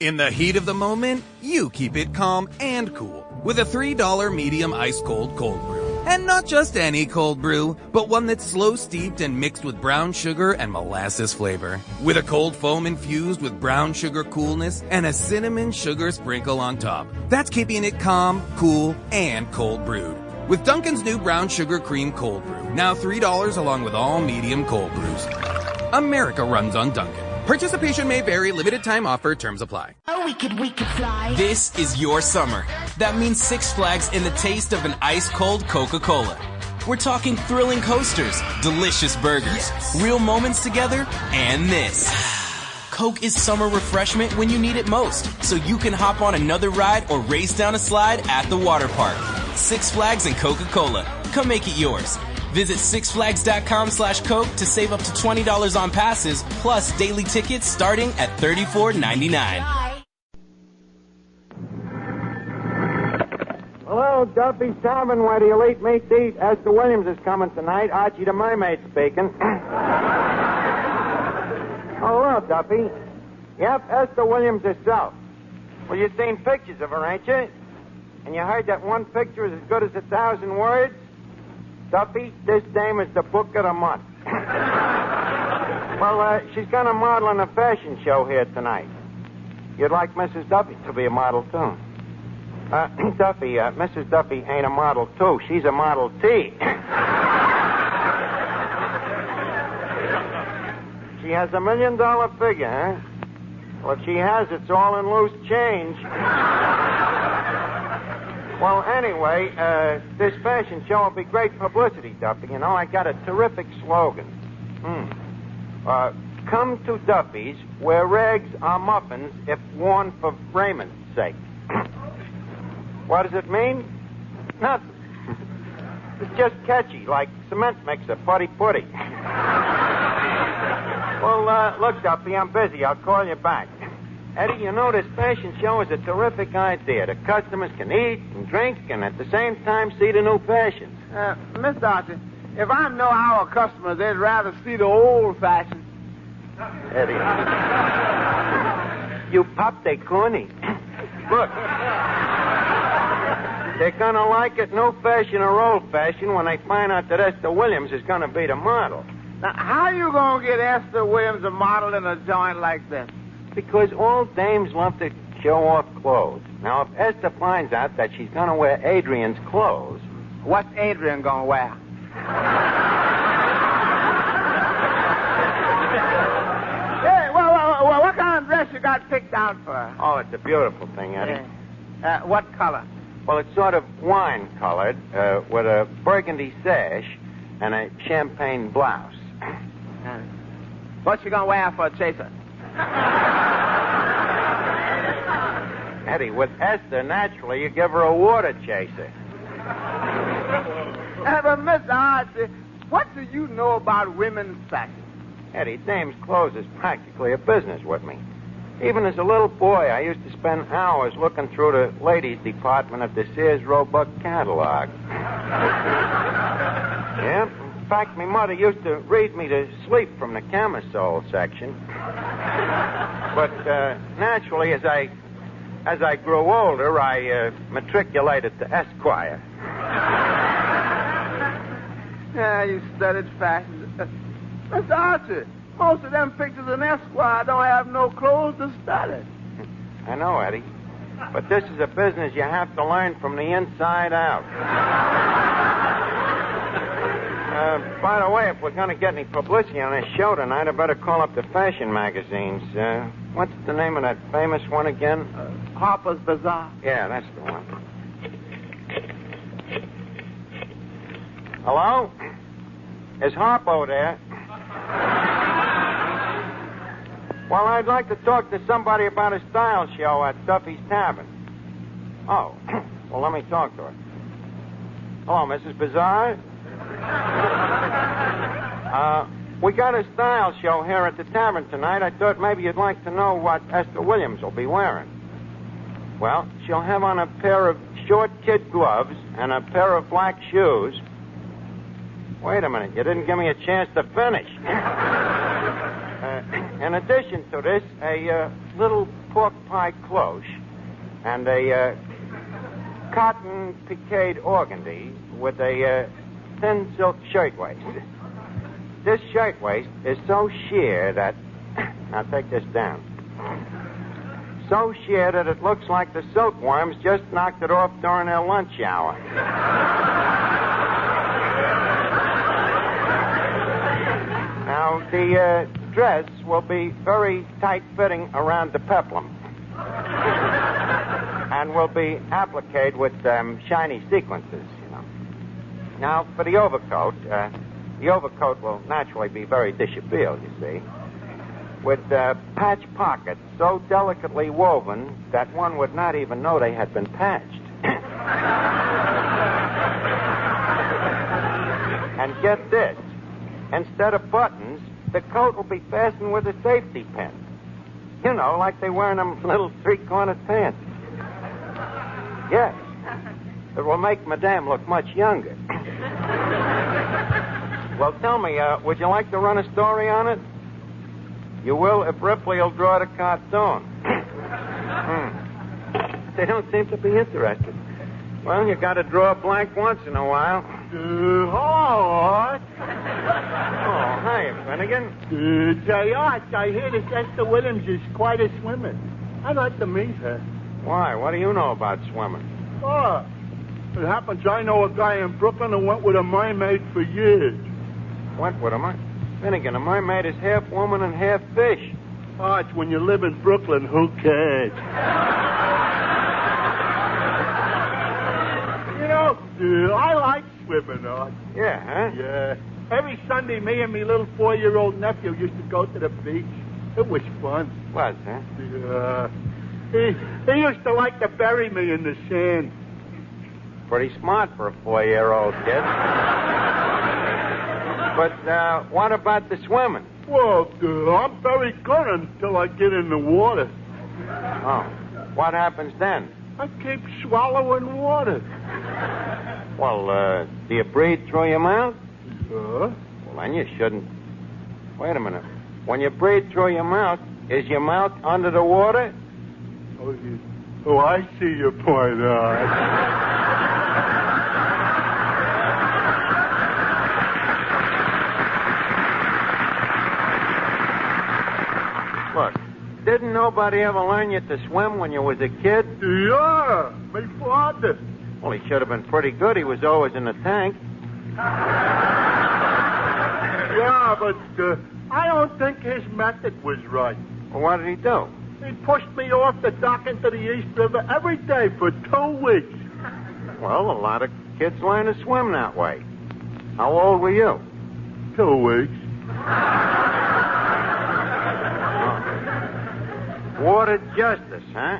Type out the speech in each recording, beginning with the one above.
In the heat of the moment, you keep it calm and cool with a $3 medium ice-cold cold brew. And not just any cold brew, but one that's slow steeped and mixed with brown sugar and molasses flavor. With a cold foam infused with brown sugar coolness and a cinnamon sugar sprinkle on top. That's keeping it calm, cool, and cold brewed. With Dunkin's new brown sugar cream cold brew, now $3 along with all medium cold brews. America runs on Dunkin'. Participation may vary. Limited time offer. Terms apply. Oh, we could fly. This is your summer. That means Six Flags in the taste of an ice-cold Coca-Cola. We're talking thrilling coasters, delicious burgers, real moments together, and this. Coke is summer refreshment when you need it most, so you can hop on another ride or race down a slide at the water park. Six Flags and Coca-Cola. Come make it yours. Visit sixflags.com/Coke to save up to $20 on passes, plus daily tickets starting at $34.99. Hello, Duffy's Tavern, where the elite meat to eat. Esther Williams is coming tonight. Archie the mermaid speaking. Hello, Duffy. Yep, Esther Williams herself. Well, you've seen pictures of her, ain't you? And you heard that one picture is as good as 1,000 words? Duffy, this dame is the book of the month. Well, she's going to model in a fashion show here tonight. You'd like Mrs. Duffy to be a model, too. Duffy, Mrs. Duffy ain't a model, too. She's a Model T. She has $1 million figure, huh? Well, if she has, it's all in loose change. Well, anyway, this fashion show will be great publicity, Duffy. You know, I got a terrific slogan. Come to Duffy's, where rags are muffins if worn for raiment's sake. What does it mean? Nothing. It's just catchy, like cement mixer, putty-putty. Well, look, Duffy, I'm busy. I'll call you back. Eddie, you know, this fashion show is a terrific idea. The customers can eat and drink and at the same time see the new fashions. Mr. Archie, if I know our customers, they'd rather see the old fashion. Eddie. You pop they corny. Look. They're going to like it new fashion or old fashion when they find out that Esther Williams is going to be the model. Now, how you going to get Esther Williams a model in a joint like this? Because all dames love to show off clothes. Now, if Esther finds out that she's going to wear Adrian's clothes... What's Adrian going to wear? Hey, well, what kind of dress you got picked out for her? Oh, it's a beautiful thing, Eddie. What color? Well, it's sort of wine-colored, with a burgundy sash and a champagne blouse. What's she going to wear for a chaser? Eddie, with Esther, naturally, you give her a water chaser. But, Mr. Archie, what do you know about women's fashion? Eddie, dame's clothes is practically a business with me. Even as a little boy, I used to spend hours looking through the ladies' department of the Sears Roebuck catalog. Yeah, in fact, my mother used to read me to sleep from the camisole section. But naturally, as I grew older, I matriculated to Esquire. Yeah, you studied fashion. Mr. Archie, most of them pictures in Esquire don't have no clothes to study. I know, Eddie. But this is a business you have to learn from the inside out. By the way, if we're going to get any publicity on this show tonight, I better call up the fashion magazines. What's the name of that famous one again? Harper's Bazaar. Yeah, that's the one. Hello? Is Harpo there? Well, I'd like to talk to somebody about a style show at Duffy's Tavern. Oh, well, let me talk to her. Hello, Mrs. Bazaar? We got a style show here at the Tavern tonight. I thought maybe you'd like to know what Esther Williams will be wearing. Well, she'll have on a pair of short kid gloves and a pair of black shoes. Wait a minute, you didn't give me a chance to finish. In addition to this, a little pork pie cloche and a cotton piqué organdy with a thin silk shirtwaist. This shirtwaist is so sheer that... Now take this down. So sheer that it looks like the silkworms just knocked it off during their lunch hour. Now, the dress will be very tight-fitting around the peplum. And will be appliqued with shiny sequences, you know. Now, for the overcoat will naturally be very dishabille, you see. With patch pockets so delicately woven that one would not even know they had been patched. And get this. Instead of buttons, the coat will be fastened with a safety pin. You know, like they wear in them little three-cornered pants. Yes. It will make Madame look much younger. Well, tell me, would you like to run a story on it? You will if Ripley will draw the cartoon. They don't seem to be interested. Well, you got to draw a blank once in a while. Art. Oh, hi, Finnegan. Say, Art, I hear this Esther Williams is quite a swimmer. I'd like to meet her. Why? What do you know about swimming? Oh, it happens I know a guy in Brooklyn who went with a mermaid for years. Went with a mermaid? Finnegan, a mermaid is half woman and half fish. Art, when you live in Brooklyn, who cares? You know, I like swimming, Art. Yeah, huh? Yeah. Every Sunday, me and me little 4-year-old nephew used to go to the beach. It was fun. Was, huh? Yeah. He used to like to bury me in the sand. Pretty smart for a 4-year-old kid. But what about the swimming? Well, I'm very good until I get in the water. Oh. What happens then? I keep swallowing water. Well, do you breathe through your mouth? Huh? Well, then you shouldn't. Wait a minute. When you breathe through your mouth, is your mouth under the water? Oh, I see your point, Art. Look, didn't nobody ever learn you to swim when you was a kid? Yeah, my father. Well, he should have been pretty good. He was always in the tank. Yeah, but I don't think his method was right. Well, what did he do? He pushed me off the dock into the East River every day for 2 weeks. Well, a lot of kids learn to swim that way. How old were you? 2 weeks. Water justice, huh?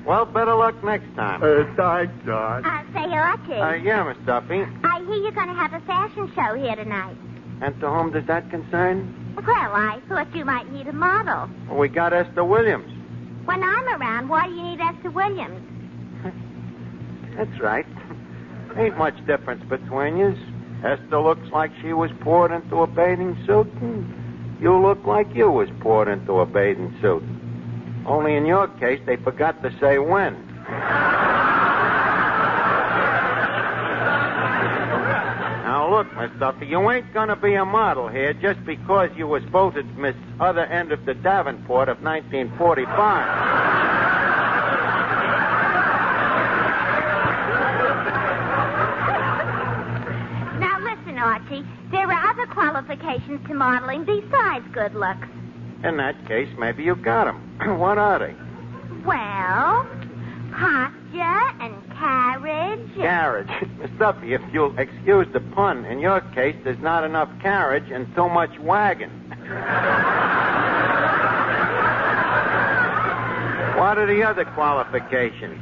Well, better luck next time. Thanks, Art. Say, Archie. Yeah, Miss Duffy. I hear you're going to have a fashion show here tonight. And to whom does that concern? Well, I thought you might need a model. Well, we got Esther Williams. When I'm around, why do you need Esther Williams? That's right. Ain't much difference between yous. Esther looks like she was poured into a bathing suit, and you look like you was poured into a bathing suit. Only in your case, they forgot to say when. Now, look, Miss Duffy, you ain't gonna be a model here just because you was voted Miss Other End of the Davenport of 1945. Now, listen, Archie. There are other qualifications to modeling besides good looks. In that case, maybe you got them. What are they? Well, posture and carriage. Carriage. Miss Duffy, if you'll excuse the pun, in your case, there's not enough carriage and too much wagon. What are the other qualifications?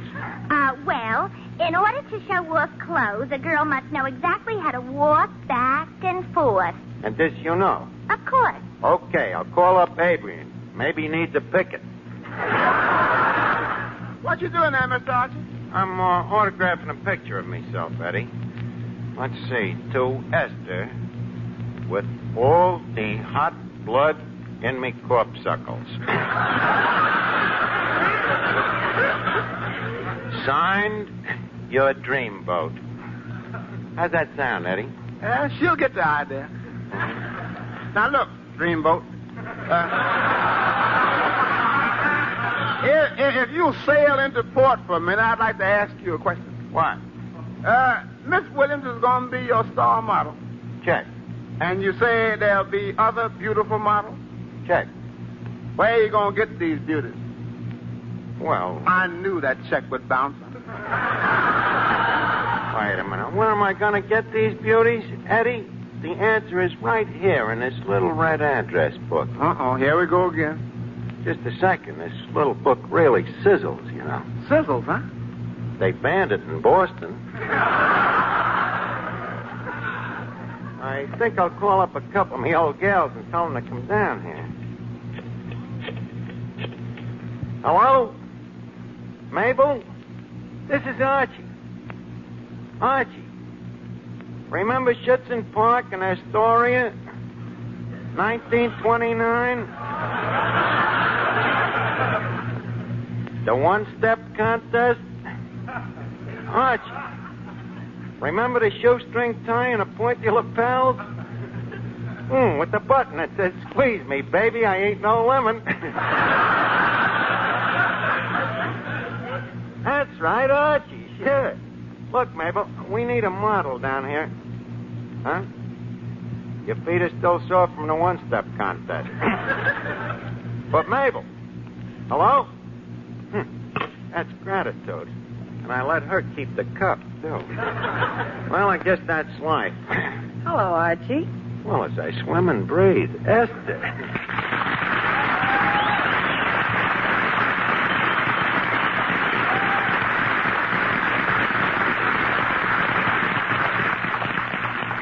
Well, in order to show off clothes, a girl must know exactly how to walk back and forth. And this you know? Of course. Okay, I'll call up Adrian. Maybe he needs a picket. What you doing there, Mr. Archie? I'm autographing a picture of myself, Eddie. Let's see. To Esther, with all the hot blood in me corpuscles. Signed, your dreamboat. How's that sound, Eddie? She'll get the idea. Now, look, dreamboat. If you'll sail into port for a minute, I'd like to ask you a question. What? Miss Williams is going to be your star model. Check. And you say there'll be other beautiful models? Check. Where are you going to get these beauties? Well, I knew that check would bounce. wait a minute. Where am I going to get these beauties, Eddie? The answer is right here in this little red address book. Uh-oh, here we go again. Just a second. This little book really sizzles, you know. Sizzles, huh? They banned it in Boston. I think I'll call up a couple of me old gals and tell them to come down here. Hello? Mabel? This is Archie. Archie. Remember Schützen Park in Astoria? 1929? The one-step contest? Archie. Remember the shoestring tie and the pointy lapels? With the button that says, squeeze me, baby, I ain't no lemon. That's right, Archie, sure. Look, Mabel, we need a model down here. Huh? Your feet are still sore from the one-step contest. But, Mabel, hello? That's gratitude. And I let her keep the cup, too. Well, I guess that's life. Hello, Archie. Well, as I swim and breathe, Esther.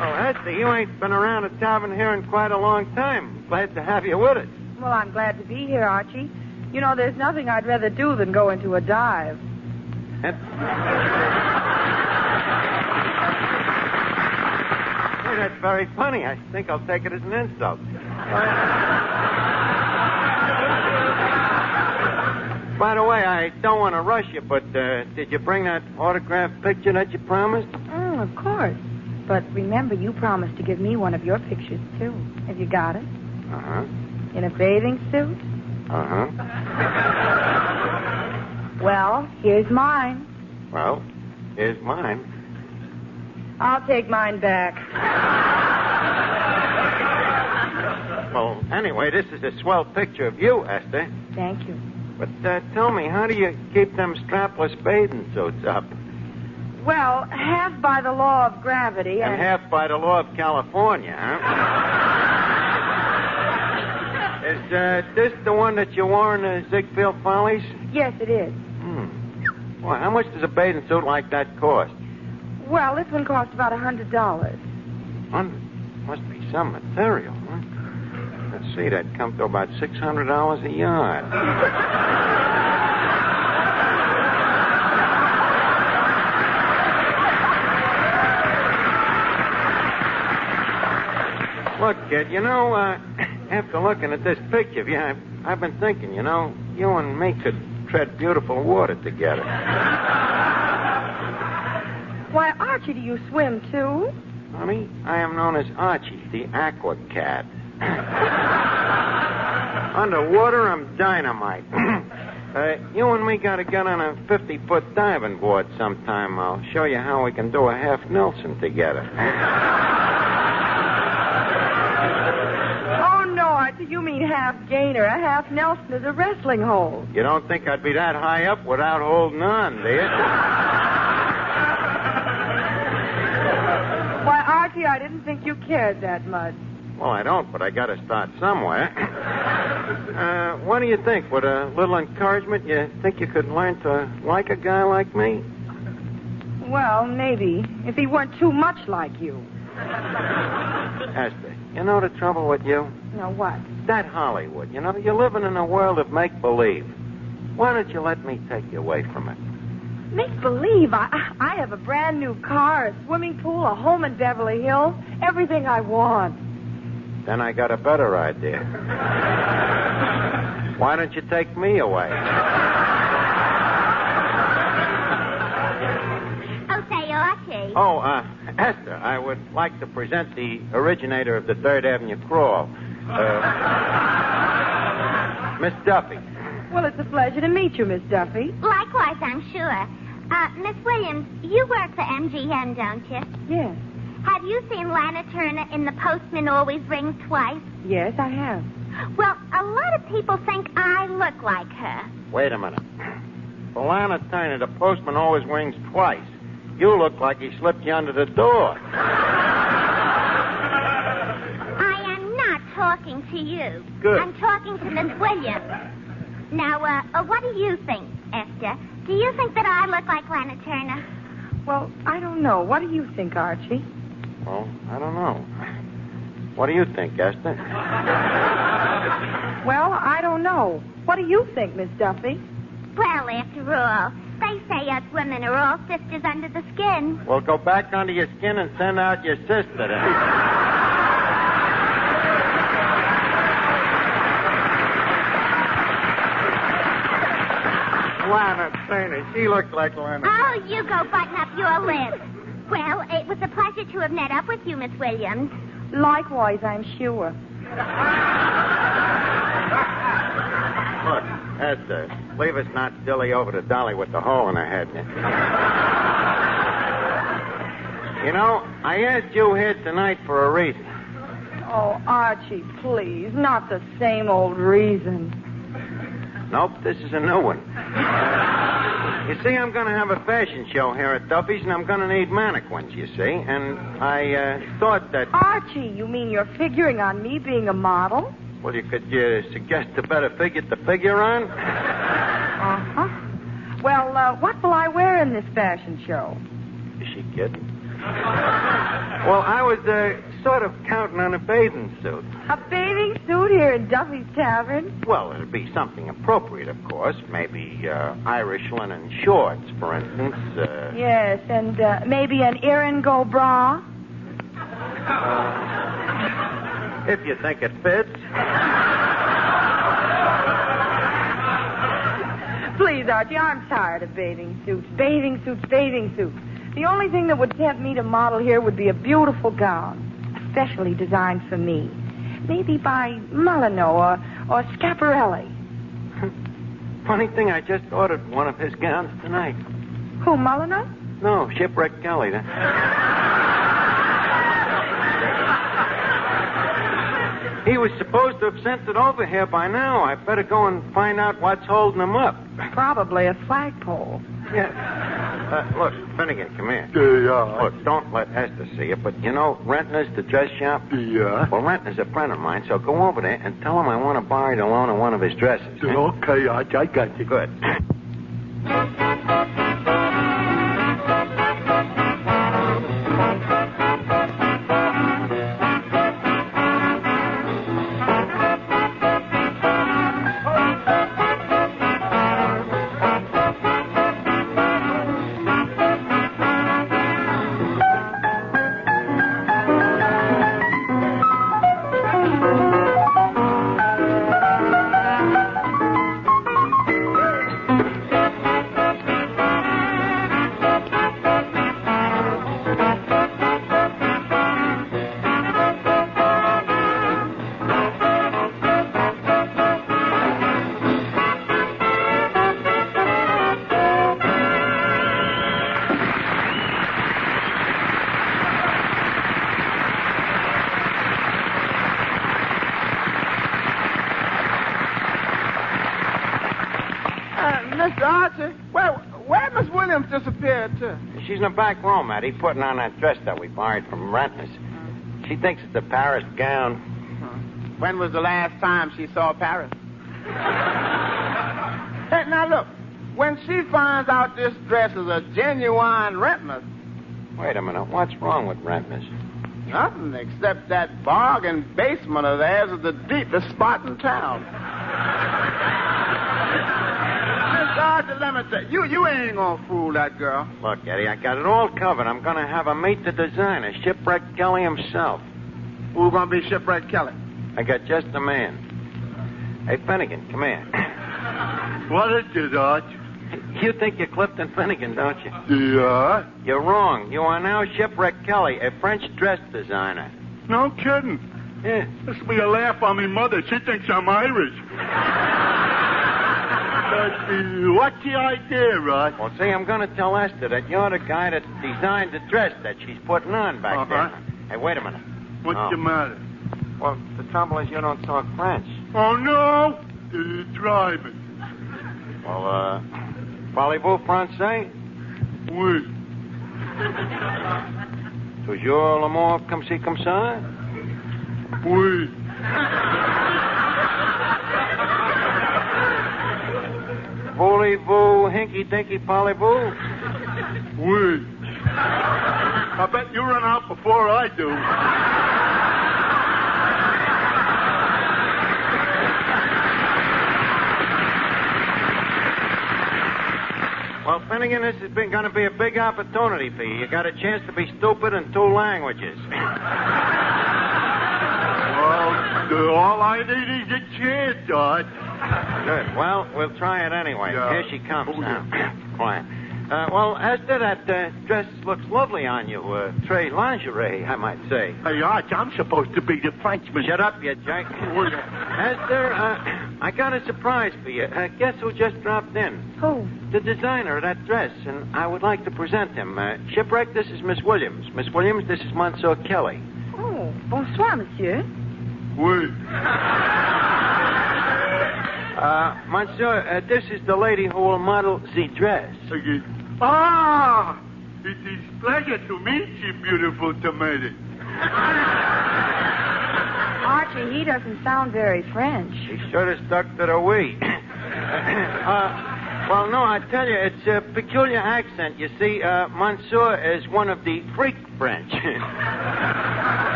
Oh, Esther, you ain't been around the tavern here in quite a long time. Glad to have you with us. Well, I'm glad to be here, Archie. You know, there's nothing I'd rather do than go into a dive. Hey, that's very funny. I think I'll take it as an insult. By the way, I don't want to rush you, but did you bring that autographed picture that you promised? Oh, of course. But remember, you promised to give me one of your pictures, too. Have you got it? Uh-huh. In a bathing suit? Uh-huh. Well, here's mine. Well, here's mine. I'll take mine back. Well, anyway, this is a swell picture of you, Esther. Thank you. But tell me, how do you keep them strapless bathing suits up? Well, half by the law of gravity And half by the law of California, huh? Is this the one that you wore in the Ziegfeld Follies? Yes, it is. Well, how much does a bathing suit like that cost? Well, this one cost about $100. $100? Must be some material, huh? Let's see, that'd come to about $600 a yard. Look, kid, you know, after looking at this picture of you, I've been thinking, you know, you and me could tread beautiful water together. Why, Archie, do you swim, too? Honey, I am known as Archie, the aqua cat. Underwater, I'm dynamite. You and me got to get on a 50-foot diving board sometime. I'll show you how we can do a half Nelson together. You mean half gainer. A half Nelson is a wrestling hold. You don't think I'd be that high up without holding on, do you? Why, Archie, I didn't think you cared that much. Well, I don't, but I got to start somewhere. What do you think? With a little encouragement, you think you could learn to like a guy like me? Well, maybe. If he weren't too much like you. Esther, you know the trouble with you? You know what? That Hollywood. You know, you're living in a world of make-believe. Why don't you let me take you away from it? Make believe. I have a brand new car, a swimming pool, a home in Beverly Hills, everything I want. Then I got a better idea. Why don't you take me away? Oh, say, Archie. Oh, Esther, I would like to present the originator of the 3rd Avenue crawl. Miss Duffy. Well, it's a pleasure to meet you, Miss Duffy. Likewise, I'm sure. Miss Williams, you work for MGM, don't you? Yes. Have you seen Lana Turner in The Postman Always Rings Twice? Yes, I have. Well, a lot of people think I look like her. Wait a minute. For Lana Turner, the postman always rings twice. You look like he slipped you under the door. I am not talking to you. Good. I'm talking to Miss Williams. Now, what do you think, Esther? Do you think that I look like Lana Turner? Well, I don't know. What do you think, Archie? Well, I don't know. What do you think, Esther? Well, I don't know. What do you think, Miss Duffy? Well, after all, they say us women are all sisters under the skin. Well, go back under your skin and send out your sister then. Lana Turner. She looked like Lana. Oh, you go button up your lips. Well, it was a pleasure to have met up with you, Miss Williams. Likewise, I'm sure. Look, Esther, leave us not dilly over to Dolly with the hole in her head. You know, I asked you here tonight for a reason. Oh, Archie, please, not the same old reason. Nope, this is a new one. You see, I'm going to have a fashion show here at Duffy's, and I'm going to need mannequins, you see. And I thought that... Archie, you mean you're figuring on me being a model? Well, could you suggest a better figure to figure on? Uh-huh. Well, what will I wear in this fashion show? Is she kidding? Well, I was sort of counting on a bathing suit. A bathing suit here in Duffy's Tavern? Well, it'd be something appropriate, of course. Maybe Irish linen shorts, for instance. Yes, and maybe an Iringo bra? If you think it fits. Please, Archie, I'm tired of bathing suits. Bathing suits, bathing suits. The only thing that would tempt me to model here would be a beautiful gown, specially designed for me. Maybe by Mullineaux or Schiaparelli. Funny thing, I just ordered one of his gowns tonight. Who, Mullineaux? No, Shipwreck Kelly. He was supposed to have sent it over here by now. I better go and find out what's holding him up. Probably a flagpole. Yeah. Look, Finnegan, come here. Yeah. Look, don't let Esther see you, but you know Rentner's the dress shop? Yeah. Well, Rentner's a friend of mine, so go over there and tell him I want to borrow the loan of one of his dresses. Eh? Okay, I got you. Good. Mr. Archie, where Miss Williams disappeared to? She's in the back room, Eddie, putting on that dress that we borrowed from Rentner's. She thinks it's a Paris gown. When was the last time she saw Paris? Hey, now look, when she finds out this dress is a genuine Rentner's... Wait a minute, what's wrong with Rentner's? Nothing except that bargain basement of theirs is the deepest spot in town. Mr. Archie, let me tell you ain't gonna fool that girl. Look, Eddie, I got it all covered. I'm gonna have her meet the designer, Shipwreck Kelly himself. Who's gonna be Shipwreck Kelly? I got just the man. Hey, Finnegan, come here. What is it, Arch? You think you're Clifton Finnegan, don't you? Yeah? You're wrong. You are now Shipwreck Kelly, a French dress designer. No kidding. Yeah. This will be a laugh on me mother. She thinks I'm Irish. But what's the idea, Rod? Well, see, I'm going to tell Esther that you're the guy that designed the dress that she's putting on back there. Hey, wait a minute. What's the matter? Well, the trouble is you don't talk French. Oh, no? Try me. Well, parlez-vous français? Oui. Toujours l'amour comme ci, comme ça? Oui. Voulez-vous hinky-dinky parlez-vous? Oui. I bet you run out before I do. Well, Finnegan, this is going to be a big opportunity for you. You got a chance to be stupid in 2 languages. Well, all I need is a chance, George. Good. Well, we'll try it anyway. Yeah. Here she comes now. Quiet. Well, Esther, that dress looks lovely on you. Très lingerie, I might say. Hey, Arch, I'm supposed to be the Frenchman. Shut up, you jerk. Esther, I got a surprise for you. Guess who just dropped in? Who? The designer of that dress, and I would like to present him. Shipwreck, this is Miss Williams. Miss Williams, this is Monsieur Kelly. Oh, bonsoir, monsieur. Oui. Monsieur, this is the lady who will model the dress. Ah! It is pleasure to meet you, beautiful tomato. Archie, he doesn't sound very French. He should have stuck to the we. Well, no, I tell you, it's a peculiar accent. You see, Monsieur is one of the freak French.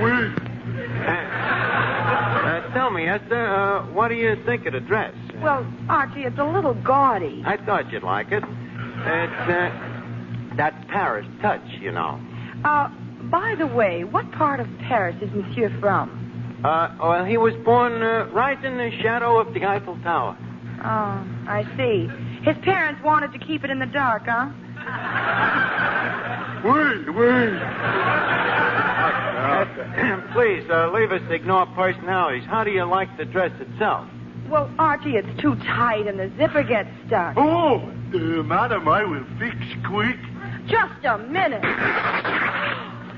Oui. Tell me, Esther, what do you think of the dress? Well, Archie, it's a little gaudy. I thought you'd like it. It's that Paris touch, you know. By the way, what part of Paris is Monsieur from? Well, he was born right in the shadow of the Eiffel Tower. Oh, I see. His parents wanted to keep it in the dark, huh? Oui, oui. Please, leave us to ignore personalities. How do you like the dress itself? Well, Archie, it's too tight and the zipper gets stuck. Oh, madam, I will fix quick. Just a minute.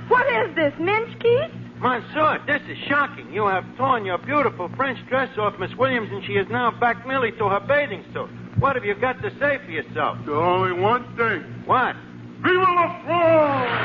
What is this, Minchkey? Monsieur, this is shocking. You have torn your beautiful French dress off Miss Williams, and she is now back nearly to her bathing suit. What have you got to say for yourself? There's only one thing. What? Viva la France!